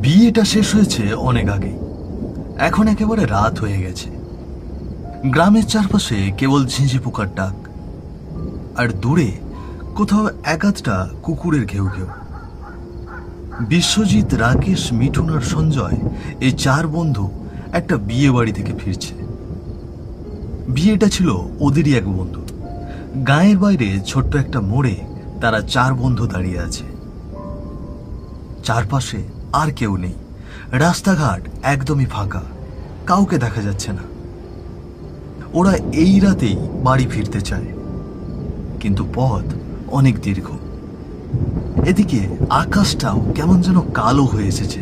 বিয়েটা শেষ হয়েছে অনেক আগে, এখন একেবারে রাত হয়ে গেছে। গ্রামের চারপাশে কেবল ঝিঁঝি পোকার ডাক, আর দূরে কোথাও একাধটা কুকুরের ঘেউ ঘেউ। বিশ্বজিৎ, রাকেশ, মিঠুন আর সঞ্জয় এই চার বন্ধু একটা বিয়ে বাড়ি থেকে ফিরছে। বিয়েটা ছিল ওদেরই এক বন্ধু। গায়ের বাইরে ছোট্ট একটা মোড়ে তারা চার বন্ধু দাঁড়িয়ে আছে। চারপাশে আর কেউ নেই, রাস্তাঘাট একদমই ফাঁকা, কাউকে দেখা যাচ্ছে না। ওরা এই রাতেই বাড়ি ফিরতে চায়, কিন্তু পথ অনেক দীর্ঘ। এদিকে আকাশটাও কেমন যেন কালো হয়ে এসেছে।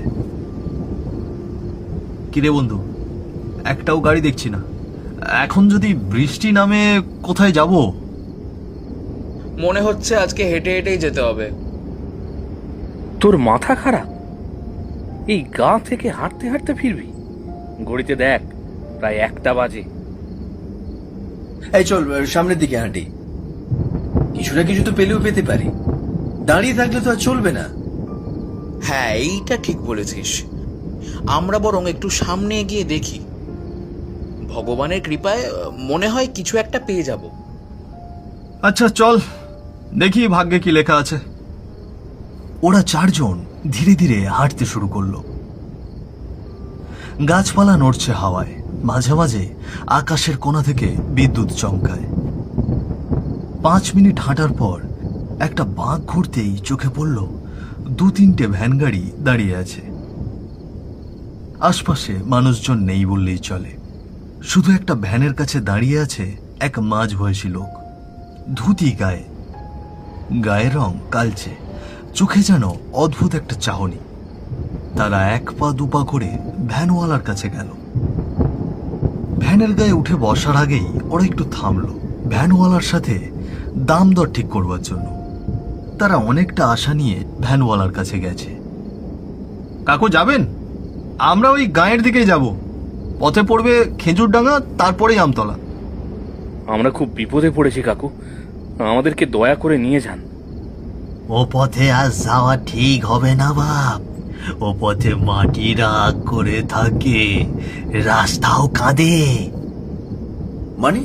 কিরে বন্ধু, একটাও গাড়ি দেখছি না। এখন যদি বৃষ্টি নামে কোথায় যাব? মনে হচ্ছে আজকে হেঁটে হেঁটেই যেতে হবে। তোর মাথা খারাপ? এই গা থেকে হাঁটতে হাঁটতে ফিরবি? ঘড়িতে দেখ, প্রায় 1টা বাজে। এই চল সামনের দিকে হাঁটি, কিছু না কিছু তো পেলেও পেতে পারি। দাঁড়িয়ে থাকলে তো আর চলবে না। হ্যাঁ, এইটা ঠিক বলেছিস। আমরা বরং একটু সামনে এগিয়ে দেখি। ভগবানের কৃপায় মনে হয় কিছু একটা পেয়ে যাব। আচ্ছা চল, দেখি ভাগ্যে কি লেখা আছে। ওরা চারজন ধীরে ধীরে হাঁটতে শুরু করলো। গাছপালা নড়ছে হাওয়ায়, মাঝে মাঝে আকাশের কোণা থেকে বিদ্যুৎ চমকায়। 5 মিনিট হাঁটার পর একটা বাঁক ঘুরতেই চোখে পড়ল 2-3টে ভ্যান গাড়ি দাঁড়িয়ে আছে। আশপাশে মানুষজন নেই বললেই চলে। শুধু একটা ভ্যানের কাছে দাঁড়িয়ে আছে এক মাঝবয়সী লোক, ধুতি গায়ে, গায়ের রং কালচে, চোখে যেন অদ্ভুত একটা চাহনি। তারা 1 পা 2 পা করে ভ্যানওয়ালার কাছে গেল। ভ্যানের গায়ে উঠে বসার আগেই ওরা একটু থামলো ভ্যানওয়ালার সাথে দাম দর ঠিক করবার জন্য। তারা অনেকটা আশা নিয়ে ভ্যানওয়ালার কাছে গেছে। কাকু যাবেন? আমরা ওই গাঁয়ের দিকেই যাব। পথে পড়বে খেজুরডাঙ্গা, তারপরেই আমতলা। আমরা খুব বিপদে পড়েছি কাকু, আমাদেরকে দয়া করে নিয়ে যান। ও পথে আজ যাওয়া ঠিক হবে না বাপ। ও পথে মাটি রাগ করে থাকে, রাস্তাও কাঁদে। মানে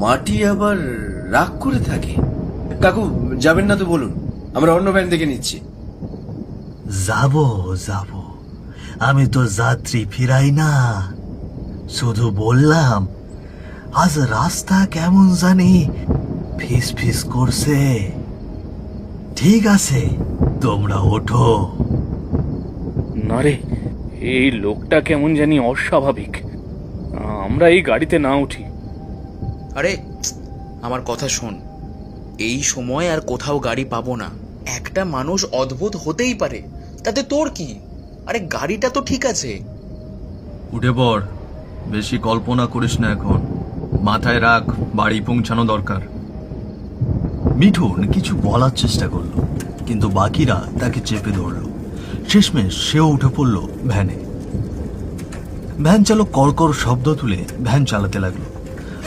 মাটি আবার রাগ করে থাকে? কাকু যাবেন না তো বলুন, আমরা অন্য ভ্যান দেখে নিচ্ছি। যাব যাব, আমি তো যাত্রী ফিরাই না। শুধু বললাম আজ রাস্তা কেমন জানি ফিস ফিস করছে। ঠিক আছে, তোমরা ওঠো। না রে, এই লোকটা কেমন জানি অস্বাভাবিক। আমরা এই গাড়িতে না উঠি। আরে আমার কথা শোন, এই সময় আর কোথাও গাড়ি পাবো না। একটা মানুষ অদ্ভুত হতেই পারে, তাতে তোর কি? আরে গাড়িটা তো ঠিক আছে। উঠে পড়, বেশি কল্পনা করিস না এখন। মাথায় রাখ, বাড়ি পৌঁছানো দরকার। মিঠুন কিছু বলার চেষ্টা করলো, কিন্তু বাকিরা তাকে চেপে ধরল। শেষমেশ সেও উঠে পড়ল ভ্যানে। ভ্যান চালক কড়কড় শব্দ তুলে ভ্যান চালাতে লাগলো,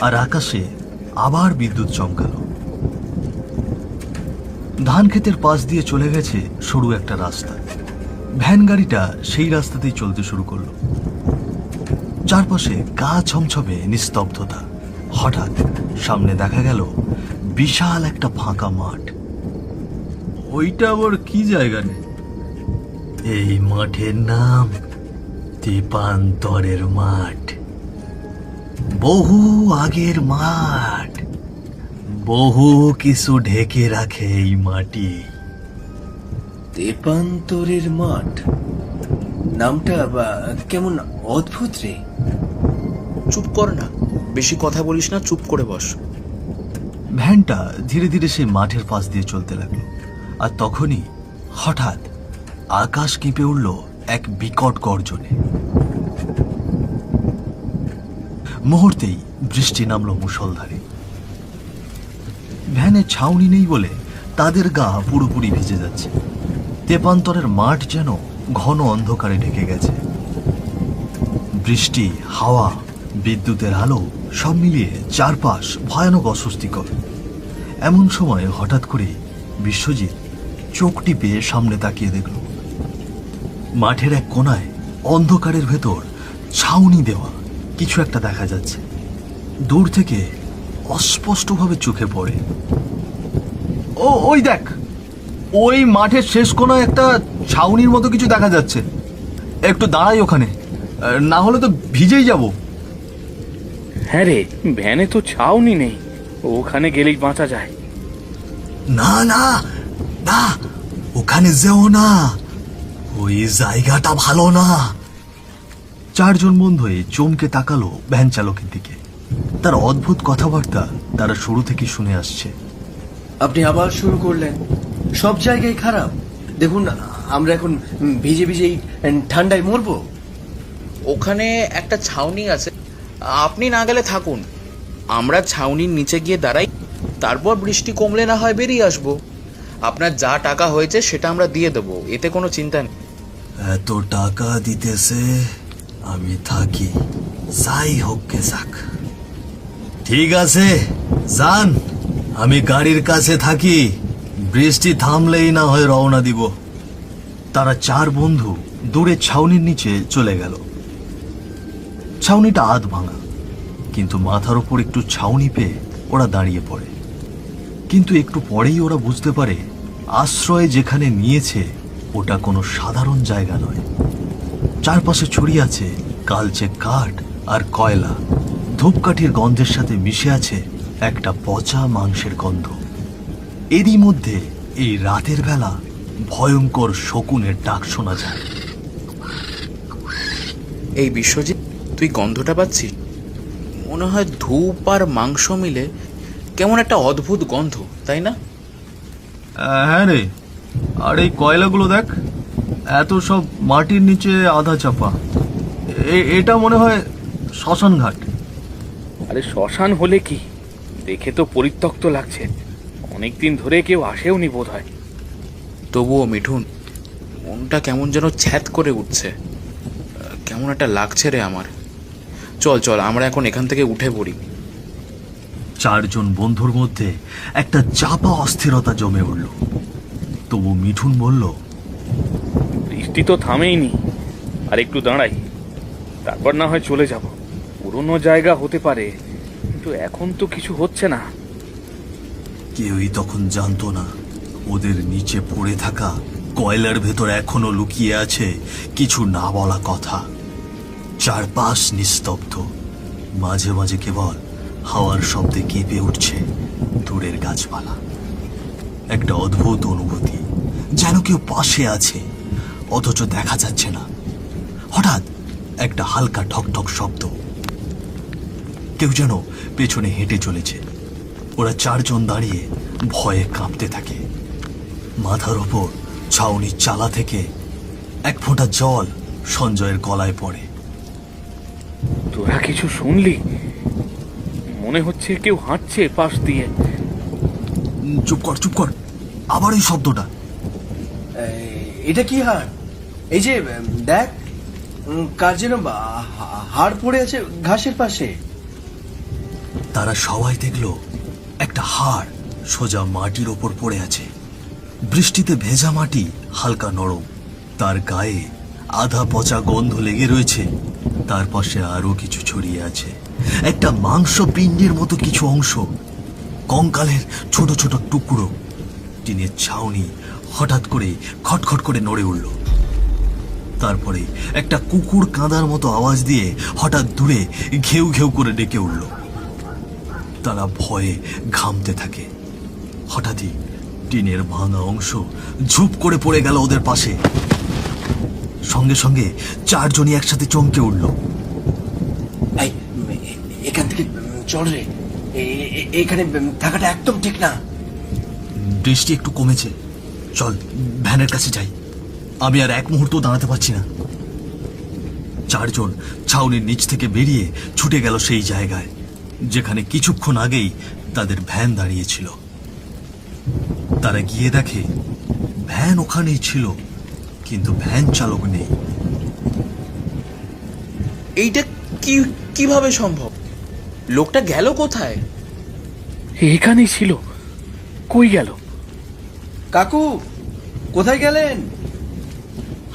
আর আকাশে আবার বিদ্যুৎ চমকালো। ধান ক্ষেতের পাশ দিয়ে চলে গেছে সরু একটা রাস্তা। ভ্যান গাড়িটা সেই রাস্তাতেই চলতে শুরু করলো। চারপাশে গা ছমছমে নিস্তব্ধতা। হঠাৎ সামনে দেখা গেল বিশাল একটা ফাঁকা মাঠ। ওইটা আবার কি জায়গা রে? এই মাঠের নাম তেপান্তরের মাঠ। বহু আগের মাঠ, বহু কিছু ঢেকে রাখে এই মাটি। তেপান্তরের মাঠ, নামটা কেমন অদ্ভুত রে। চুপ কর না, বেশি কথা বলিস না, চুপ করে বস। ভ্যানটা ধীরে ধীরে সেই মাঠের পাশ দিয়ে চলতে লাগলো, আর তখনই হঠাৎ আকাশ কেঁপে উঠল এক বিকট গর্জনে। মুহূর্তেই বৃষ্টি নামলো মুষলধারে। ভ্যানে ছাউনি নেই বলে তাদের গা পুরোপুরি ভিজে যাচ্ছে। তেপান্তরের মাঠ যেন ঘন অন্ধকারে ঢেকে গেছে। বৃষ্টি, হাওয়া, বিদ্যুতের আলো সব মিলিয়ে চারপাশ ভয়ানক অস্বস্তিকর। এমন সময় হঠাৎ করে বিশ্বজিৎ চোখ টিপে সামনে তাকিয়ে দেখল মাঠের এক কোণায় অন্ধকারের ভেতর ছাউনি দেওয়া কিছু একটা দেখা যাচ্ছে। দূর থেকে অস্পষ্টভাবে চোখে পড়ে। ওই দেখ, ওই মাঠের শেষ কোণায় একটা ছাউনির মতো কিছু দেখা যাচ্ছে। একটু দাঁড়াই ওখানে, না হলে তো ভিজেই যাব। হ্যাঁ রে, ভ্যানে তো ছাউনি নেই, ওখানে গেলেই বাঁচা যায়। না না না, ওখানে যেও না, ওই জায়গাটা ভালো না। চারজন বন্ধুই চমকে তাকালো ভ্যান চালকের দিকে। তার অদ্ভুত কথাবার্তা তারা শুরু থেকে শুনে আসছে। আপনি আবার শুরু করলেন, সব জায়গায় খারাপ। দেখুন, আমরা এখন ভিজে ভিজেই ঠান্ডায় মরবো। ওখানে একটা ছাউনি আছে, আপনি না গেলে থাকুন, আমরা ছাউনির নিচে গিয়ে দাঁড়াই, তারপর বৃষ্টি কমলে না হয় বেরিয়ে আসবো। আপনার যা টাকা হয়েছে সেটা আমরা দিয়ে দেবো, এতে কোনো চিন্তা নেই। এত টাকা দিতেছে, আমি থাকি, যাই হোক গে যাক। ঠিক আছে, যান, আমি গাড়ির কাছে থাকি, বৃষ্টি থামলেই না হয় রওনা দিব। তারা চার বন্ধু দূরে ছাউনির নিচে চলে গেল। ছাউনিটা আধ ভাঙা, কিন্তু মাথার উপর একটু ছাউনি পেয়ে ওরা দাঁড়িয়ে পড়ে। কিন্তু একটু পরেই ওরা বুঝতে পারে আশ্রয় যেখানে নিয়েছে ওটা কোনো সাধারণ জায়গা নয়। চারপাশে ছড়িয়ে আছে কালচে কাঠ আর কয়লা। ধূপকাঠির গন্ধের সাথে মিশে আছে একটা পচা মাংসের গন্ধ। এরই মধ্যে এই রাতের বেলা ভয়ঙ্কর শকুনের ডাক শোনা যায়। এই বিশ্বজিৎ, তুই গন্ধটা পাচ্ছিস? মনে হয় ধূপ আর মাংস মিলে কেমন একটা অদ্ভুত গন্ধ, তাই না? হ্যাঁ রে, আর এই কয়লাগুলো দেখ, এত সব মাটির নিচে আধা চাপা। এটা মনে হয় শ্মশান ঘাট। আরে শ্মশান হলে কি, দেখে তো পরিত্যক্ত লাগছে, অনেকদিন ধরে কেউ আসেওনি বোধ হয়। তবুও মিঠুন, মনটা কেমন যেন ছ্যাদ করে উঠছে, কেমন একটা লাগছে রে আমার। চল চল, আমরা এখন এখান থেকে উঠে পড়ি। চারজন বন্ধুর মধ্যে একটা চাপা অস্থিরতা জমে উঠল। তবু মিঠুন বলল, বৃষ্টি তো থামেইনি, আর একটু দাঁড়াই, তারপর না হয় চলে যাব। পুরনো জায়গা হতে পারে, কিন্তু এখন তো কিছু হচ্ছে না। কেউই তখন জানতো না ওদের নিচে পড়ে থাকা কয়লার ভেতর এখনো লুকিয়ে আছে কিছু না বলা কথা। চারপাশ নিস্তব্ধ, মাঝে মাঝে কেবল হাওয়ার শব্দে কেঁপে উঠছে দূরের গাছপালা। একটা অদ্ভুত অনুভূতি, যেন কেউ পাশে আছে অথচ দেখা যাচ্ছে না। হঠাৎ একটা হালকা ঠকঠক শব্দ, কেউ যেন পেছনে হেঁটে চলেছে। ওরা চারজন দাঁড়িয়ে ভয়ে কাঁপতে থাকে। মাথার ওপর ছাউনির চালা থেকে এক ফোঁটা জল সঞ্জয়ের গলায় পড়ে। তোরা কিছু শুনলি? মনে হচ্ছে কেউ হাঁটছে পাশ দিয়ে। চুপ কর চুপ কর, আবার এই শব্দটা। এটা কি হাড়? এই যে দেখ, কার যেন হাড় পড়ে আছে ঘাসের পাশে। তারা সবাই দেখল একটা হাড় সোজা মাটির ওপর পড়ে আছে। বৃষ্টিতে ভেজা মাটি হালকা নরম, তার গায়ে আধা পচা গন্ধ লেগে রয়েছে। তার পাশে আরো কিছু ছড়িয়ে আছে, একটা মাংস পিণ্ডের মতো কিছু অংশ, কঙ্কালের ছোট ছোট টুকরো। টিনের ছাউনি হঠাৎ করে খটখট করে নড়ে উঠল। তারপরে একটা কুকুর কাঁদার মতো আওয়াজ দিয়ে হঠাৎ দূরে ঘেউ ঘেউ করে ডেকে উঠল। তারা ভয়ে ঘামতে থাকে। হঠাৎই টিনের ভাঙা অংশ ঝুপ করে পড়ে গেল ওদের পাশে। সঙ্গে সঙ্গে চারজনই একসাথে চমকে উঠল। এখান থেকে চল রে, এখানে থাকাটা একদম ঠিক না। বৃষ্টি একটু কমেছে, চল ভ্যানের কাছে যাই, আমি আর এক মুহূর্ত দাঁড়াতে পারছি না। চারজন ছাউনির নিচ থেকে বেরিয়ে ছুটে গেল সেই জায়গায় যেখানে কিছুক্ষণ আগেই তাদের ভ্যান দাঁড়িয়েছিল। তারা গিয়ে দেখে ভ্যান ওখানেই ছিল, কিন্তু ভ্যান চালক নেই। এইটা কিভাবে সম্ভব? লোকটা গেল কোথায়? এখানেই ছিল, কই গেল? কাকু, কোথায় গেলেন?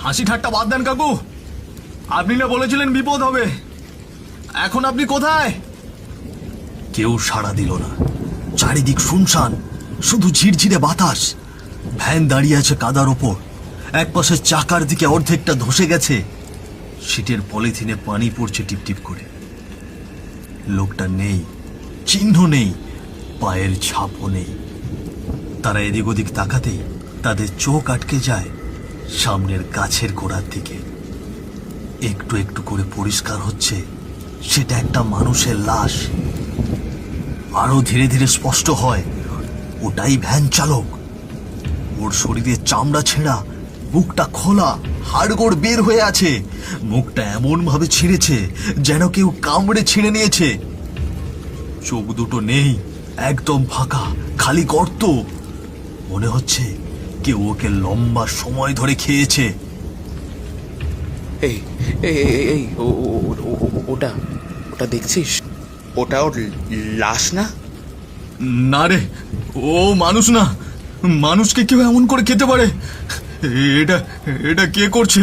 হাসি ঠাট্টা বাদ দেন কাকু। আপনি না বলেছিলেন বিপদ হবে, এখন আপনি কোথায়? কেউ সাড়া দিল না। চারিদিক শুনশান, শুধু ঝিরঝিরে বাতাস। ভ্যান দাঁড়িয়ে আছে কাদার ওপর, এক পাশে চাকার দিকে অর্ধেকটা ধসে গেছে, সিটের পলিথিনে পানি পড়ছে টিপটিপ করে। লোকটা নেই, চিহ্ন নেই, পায়ের ছাপও নেই। তারা এদিক ওদিক তাকাতেই তাদের চোখ আটকে যায় সামনের গাছের গোড়ার দিকে। একটু একটু করে পরিষ্কার হচ্ছে সেটা একটা মানুষের লাশ। আরো ধীরে ধীরে স্পষ্ট হয় ওটাই ভ্যান চালক। ওর শরীরের চামড়া ছেঁড়া, বুকটা খোলা, হাড়গোড় বের হয়ে আছে। মুখটা এমন ভাবে ছিঁড়েছে যেন কেউ কামড়ে ছিঁড়ে নিয়েছে। চোখ দুটো নেই, একদম ফাঁকা, খালি গর্ত। মনে হচ্ছে কেউ ওকে লম্বা সময় ধরে খেয়েছে। এই এই এই, এই ওটা ওটা দেখছিস? ওটা ওর লাশ না? না রে, ও মানুষ না। মানুষকে কেউ এমন করে খেতে পারে? এটা এটা কে করছে?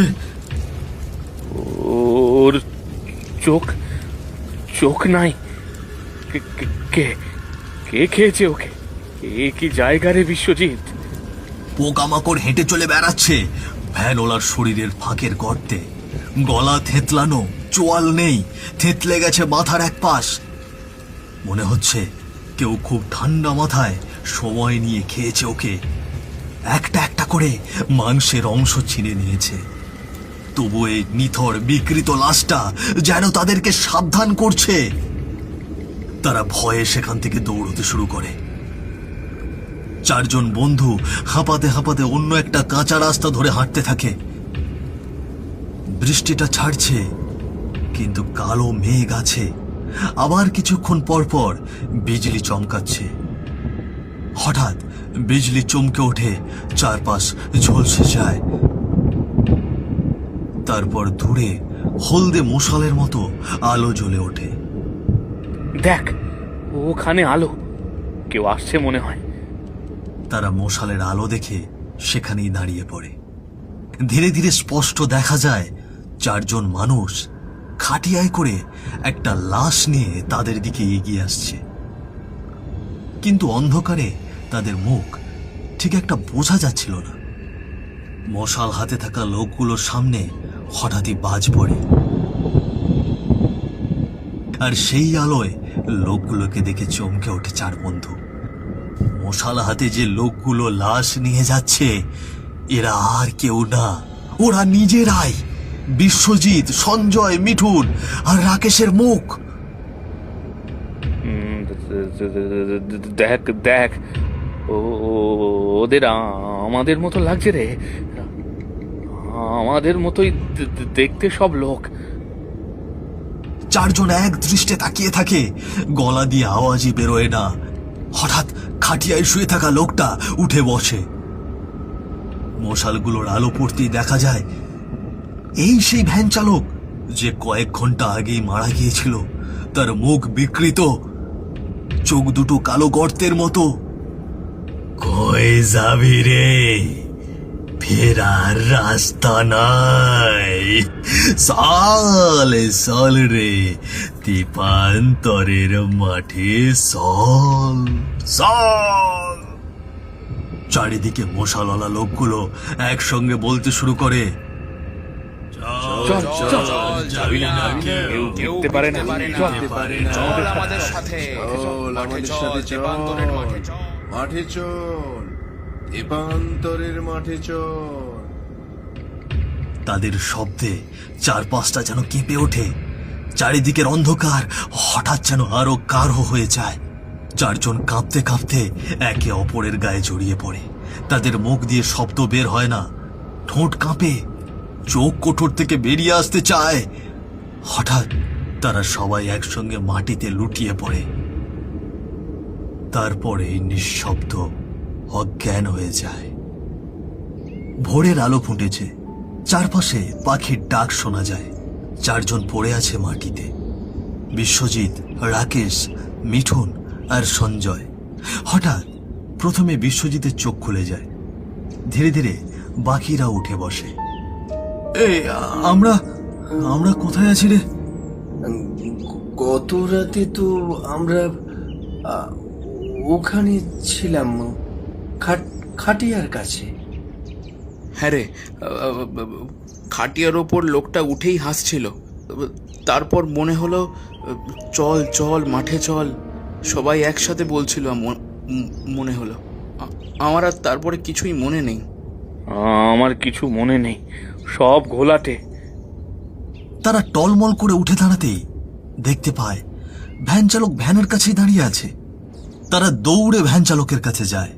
ওর চোখ চোখ নাই। কে কে কে খেয়েছে ওকে? এ কি জায়গা রে বিশ্বজিৎ? পোকামাকড় হেঁটে চলে বেড়াচ্ছে ভ্যানওয়ালার শরীরের ফাঁকের গর্তে। গলা থেতলানো, চোয়াল নেই, থেতলে গেছে মাথার এক পাশ। মনে হচ্ছে কেউ খুব ঠান্ডা মাথায় সময় নিয়ে খেয়েছে ওকে। একটা একটা করে মাংসের অংশ ছিঁড়ে নিয়েছে। তবু এই নিথর বিকৃত লাশটা যেন তাদেরকে সাবধান করছে। তারা ভয়ে সেখান থেকে দৌড়তে শুরু করে। চারজন বন্ধু হাঁপাতে হাঁপাতে অন্য একটা কাঁচা রাস্তা ধরে হাঁটতে থাকে। বৃষ্টিটা ছাড়ছে, কিন্তু কালো মেঘ আছে। আবার কিছুক্ষণ পর পর বিজলি চমকাচ্ছে। হঠাৎ বিজলি চমকে ওঠে, চারপাশ ঝলসে যায়। তারপর দূরে হলদে মশালের মতো আলো জ্বলে ওঠে। দেখ, ওখানে আলো, কেউ আসছে মনে হয়। তারা মশালের আলো দেখে সেখানেই দাঁড়িয়ে পড়ে। ধীরে ধীরে স্পষ্ট দেখা যায় চারজন মানুষ খাটিয়ায় করে একটা লাশ নিয়ে তাদের দিকে এগিয়ে আসছে। কিন্তু অন্ধকারে তাদের মুখ ঠিক একটা বোঝা যাচ্ছিল না। মশাল হাতে থাকা লোকগুলোর সামনে হঠাৎই বাজ পড়ে, আর সেই আলোয় লোকগুলোকে দেখে চমকে ওঠে চার বন্ধু। মশাল হাতে যে লোকগুলো লাশ নিয়ে যাচ্ছে এরা আর কেউ না, ওরা নিজেরাই। বিশ্বজিৎ, সঞ্জয়, মিঠুন আর রাকেশের মুখ। দেখ দেখ, ওদের আমাদের মতো লাগছে রে, আমাদের মতোই দেখতে সব লোক। চারজন এক দৃষ্টে তাকিয়ে থাকে, গলা দিয়ে আওয়াজই বেরোয় না। হঠাৎ খাটিয়ায় শুয়ে থাকা লোকটা উঠে বসে। মশালগুলোর আলো পড়তেই দেখা যায় এই সেই ভ্যান চালক যে কয়েক ঘন্টা আগেই মারা গিয়েছিল। তার মুখ বিকৃত, চোখ দুটো কালো গর্তের মতো। কই যাবি রে? ফেরার রাস্তা নাই। চল রে, দীপান্তরের মাঠে চল। চারিদিকে মশালওয়ালা লোকগুলো একসঙ্গে বলতে শুরু করে, চল চল, যাবি না, কেউ দেখতে পারে না। চল আমাদের সাথে, মাঠে চল, দীপান্তরের মাঠে চল। তাদের শব্দে চারপাশটা যেন কেঁপে ওঠে। চারিদিকের অন্ধকার হঠাৎ যেন আরো গাঢ় হয়ে যায়। চারজন কাঁপতে কাঁপতে একে অপরের গায়ে জড়িয়ে পড়ে। তাদের মুখ দিয়ে শব্দ বের হয় না, ঠোঁট কাঁপে, চোখ কোঠর থেকে বেরিয়ে আসতে চায়। হঠাৎ তারা সবাই একসঙ্গে মাটিতে লুটিয়ে পড়ে। তারপরে নিঃশব্দ অজ্ঞান হয়ে যায়। ভোরের আলো ফুটেছে, চারপাশে পাখির ডাক শোনা যায়। চারজন পড়ে আছে মাটিতে, বিশ্বজিৎ, রাকেশ, মিঠুন আর সঞ্জয়। হঠাৎ প্রথমে বিশ্বজিতের চোখ খুলে যায়, ধীরে ধীরে বাকিরা উঠে বসে। এই আমরা আমরা কোথায় আছি রে? গত রাতে তো আমরা ওখানে ছিলাম, খাটিয়ার কাছে। হ্যাঁ রে, খাটিয়ার ওপর লোকটা উঠেই হাসছিল। তারপর মনে হলো চল চল মাঠে চল, সবাই একসাথে বলছিল। মনে হলো আমার আর তারপরে কিছুই মনে নেই। আমার কিছু মনে নেই, সব ঘোলাটে। তারা টলমল করে উঠে দাঁড়াতেই দেখতে পায় ভ্যান চালক ভ্যানের কাছেই দাঁড়িয়ে আছে। তারা দৌড়ে ভ্যান চালকের কাছে যায়।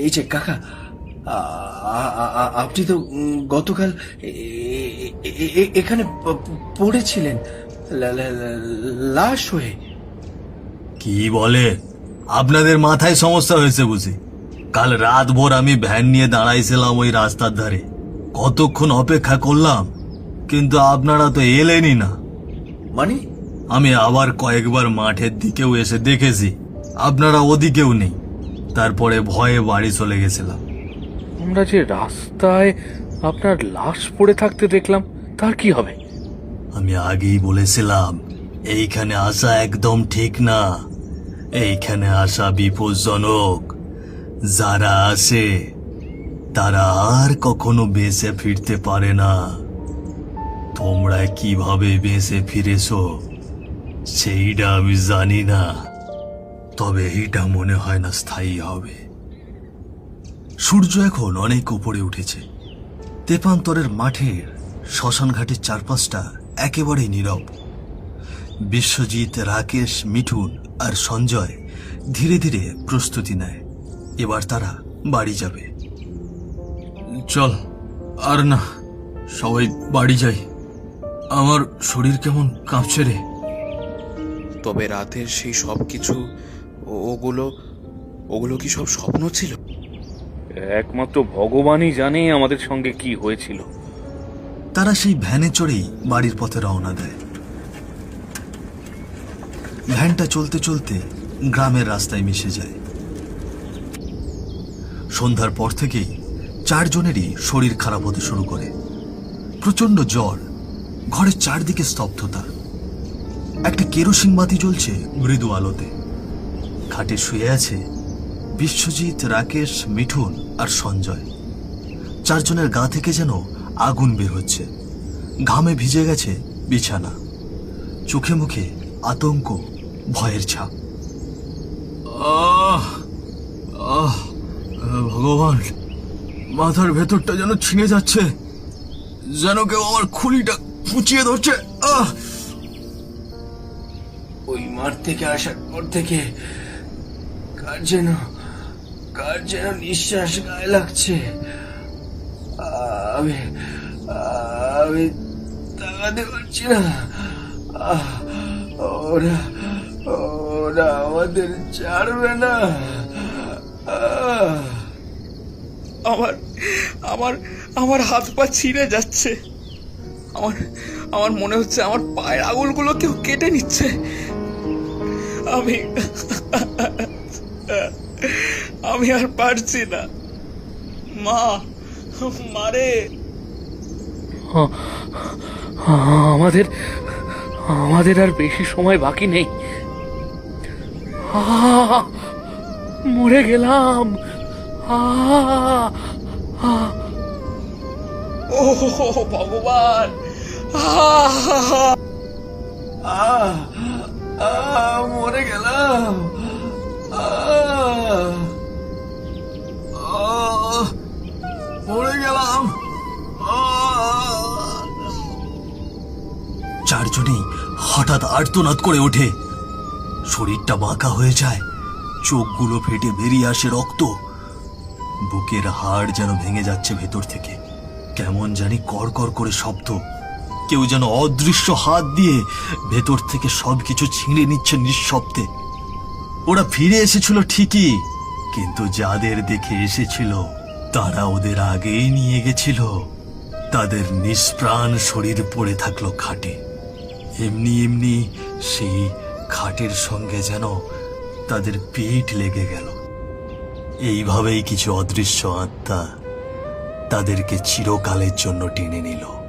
এই যে কাকা, আপনি তো গতকাল এখানে পড়েছিলেন লাশ হয়ে। কি বলে? আপনাদের মাথায় সমস্যা হয়েছে বুঝি? কাল রাত ভোর আমি ভ্যান নিয়ে দাঁড়াইছিলাম ওই রাস্তার ধারে, কতক্ষণ অপেক্ষা করলাম, কিন্তু আপনারা তো এলেনই না। মানে? আমি আবার কয়েকবার মাঠের দিকেও এসে দেখেছি আপনারা ওদিকেও নেই। তারপরে ভয়ে বাড়ি চলে গেছিলাম। আমরা যে রাস্তায় আপনার লাশ পড়ে থাকতে দেখলাম, তার কি হবে? আমি আগেই বলেছিলাম এইখানে আসা একদম ঠিক না, এইখানে আসা বিপজ্জনক। যারা আসে তারা আর কখনো বেঁচে ফিরতে পারে না। তোমরা কিভাবে বেঁচে ফিরেছো সেইটা আমি জানি না, তবে এইটা মনে হয় না স্থায়ী হবে। সূর্য এখন অনেক উপরে উঠেছে। তেপান্তরের মাঠের শ্মশানঘাটের চারপাশটা একেবারেই নীরব। বিশ্বজিৎ, রাকেশ, মিঠুন আর সঞ্জয় ধীরে ধীরে প্রস্তুতি নেয়। এবার তারা বাড়ি যাবে। চল, আর না, সবাই বাড়ি যাই। আমার শরীর কেমন কাঁপছে রে। তবে রাতের সেই সব কিছু, ওগুলো ওগুলো কি সব স্বপ্ন ছিল? একমাত্র ভগবানই জানে আমাদের সঙ্গে কি হয়েছিল। তারা সেই ভ্যানে চড়েই বাড়ির পথে রওনা দেয়। ভ্যানটা চলতে চলতে গ্রামের রাস্তায় মিশে যায়। সন্ধ্যার পর থেকেই চারজনেরই শরীর খারাপ হতে শুরু করে। প্রচন্ড জ্বর, ঘরের চারদিকে স্তব্ধতা। একটা কেরোসিন বাতি জ্বলছে মৃদু আলোতে। খাটে শুয়ে আছে বিশ্বজিৎ, রাকেশ, মিঠুন আর সঞ্জয়। চারজনের গা থেকে যেন আগুন বের হচ্ছে। ঘামে ভিজে গেছে বিছানা। চোখে মুখে আতঙ্ক, ভয়ের ছাপ। ভগবান, মাথার ভেতরটা যেন ছিঁড়ে যাচ্ছে, যেন কেউ আমার খুলিটা ফুচিয়ে ধরছে। ওই মাঠ থেকে আসার পর থেকে কার যেন নিঃশ্বাস গায়ে লাগছে। আমি আমি তাকাতে পারছি না। ওরা ওরা আমাদের ছাড়বে না। আমার আমার আমার হাত পা ছিঁড়ে যাচ্ছে। আমার আমার মনে হচ্ছে আমার পায়ের আঙুলগুলো কেউ কেটে নিচ্ছে। আমি আমি আর পারছি না। মারে। আমাদের আর বেশি সময় বাকি নেই। মরে গেলাম। ও ভগবান! মরে গেলাম। মরে গেলাম। চারজনেই হঠাৎ আর্তনাদ করে ওঠে। শরীরটা বাঁকা হয়ে যায়, চোখগুলো ফেটে বেরিয়ে আসে রক্ত। বুকের হাড় যেন ভেঙে যাচ্ছে ভেতর থেকে। কেমন জানি কড়কড় করে শব্দ। কেউ যেন অদৃশ্য হাত দিয়ে ভেতর থেকে সবকিছু ছিঁড়ে নিচ্ছে নিঃশব্দে। ওরা ফিরে এসেছিল ঠিকই, কিন্তু যাদের দেখে এসেছিল তারা ওদের আগেই নিয়ে গেছিল। তাদের নিষ্প্রাণ শরীর পড়ে থাকলো খাটে। এমনি এমনি সেই খাটের সঙ্গে যেন তাদের পিঠ লেগে গেল। এইভাবেই কিছু অদৃশ্য আত্মা তাদেরকে চিরকালের জন্য টেনে নিল।